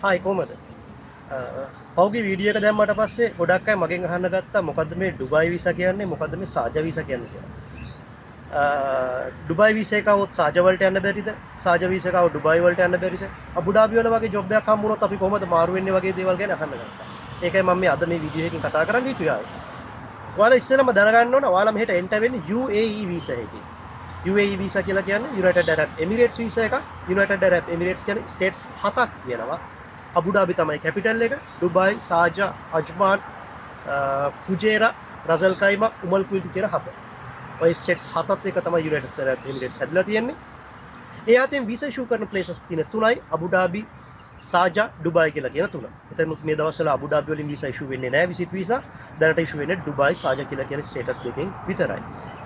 Hi කොහමද? පෞගේ video එක දැම්මට පස්සේ ගොඩක් අය මගෙන් අහන්න ගත්තා මොකද්ද මේ ඩුබායි වීසා කියන්නේ මොකද්ද මේ සාජා වීසා කියන්නේ කියලා. ඩුබායි වීසා එක આવොත් සාජා වලට යන්න බැරිද? සාජා වීසා එක આવොත් ඩුබායි වලට යන්න බැරිද? අබුඩාබි වල වගේ ජොබ් එකක් හම්බුනොත් අපි කොහොමද මාරු වෙන්නේ වගේ දේවල් ගැන අහන්න ගත්තා. ඒකයි මම මේ අද මේ වීඩියෝ එකකින් කතා කරන්න හිතුවේ ආයේ. ඔයාලා ඉස්සෙල්ලාම දැනගන්න ඕන ඔයාලා මෙහෙට එන්ටර් වෙන්නේ UAE වීසා එකකින්. UAE වීසා කියලා කියන්නේ United Arab Emirates වීසා එකක්. United Arab Emirates කියන්නේ ස්ටේට්ස් 7ක් තියෙනවා. අබුඩාබි තමයි කැපිටල් එක. ඩුබායි, සාජා, අජ්මාන්, ෆුජේරා, රසල් කයිමා, උමල් කුයිට් කියන 7. ඔය ස්ටේට්ස් 7ත් එක තමයි United Arab Emirates හැදලා තියෙන්නේ. ඒ අතරින් වීසා ඉෂුව කරන ප්ලේසස් තියෙන තුනයි අබුඩාබි, සාජා, ඩුබායි කියලා කියන තුන. එතන මේ දවස්වල අබුඩාබි වලින් වීසා ඉෂුව වෙන්නේ නැහැ විසිට් වීසා. දැනට ඉෂුව වෙන්නේ ඩුබායි, සාජා කියලා කියන ස්ටේටස් දෙකෙන් විතරයි.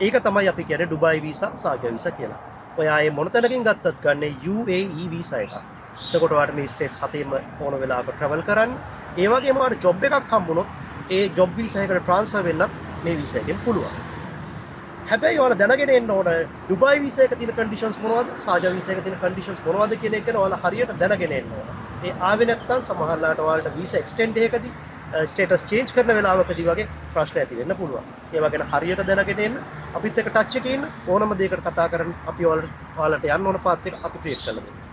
ඒක තමයි අපි කියන්නේ ඩුබායි වීසා, සාජා වීසා කියලා. ඔය ආයේ මොන තැනකින් ගත්තත් ගන්නේ UAE වීසා එකක්. එතකොට ඔයාලට මේ ස්ටේට්ස් 7ෙම ඕන වෙලාවක ට්‍රැවල් කරන්න. ඒ වගේම ඔයාලට ජොබ් එකක් හම්බුනොත් ඒ ජොබ් වීසා එකට ට්‍රාන්ස්ෆර් වෙන්නත් මේ වීසා එකෙන් පුළුවන්. හැබැයි ඔයාලා දැනගෙන ඉන්න ඕන ඩුබායි වීසා එක තියෙන කන්ඩිෂන්ස් මොනවද? සාජා වීසා එක තියෙන කන්ඩිෂන්ස් මොනවද කියන එක ගැන ඔයාලා හරියට දැනගෙන ඉන්න ඕන. ඒ ආවේ නැත්නම් සමහරවිට ඔයාලට වීසා එක්ස්ටෙන්ඩ් එකකදී ස්ටේටස් චේන්ජ් කරන වෙලාවකදී වගේ ප්‍රශ්න ඇති වෙන්න පුළුවන්. ඒවා ගැන හරියට දැනගෙන ඉන්න. අපිත් එක්ක ටච් එකේ ඉන්න ඕනම දෙයකට කතා කරන්න අපි ඔයාලට යන්න ඕන පාත් එක අපි ක්‍රියේට් කරලා දෙන්න.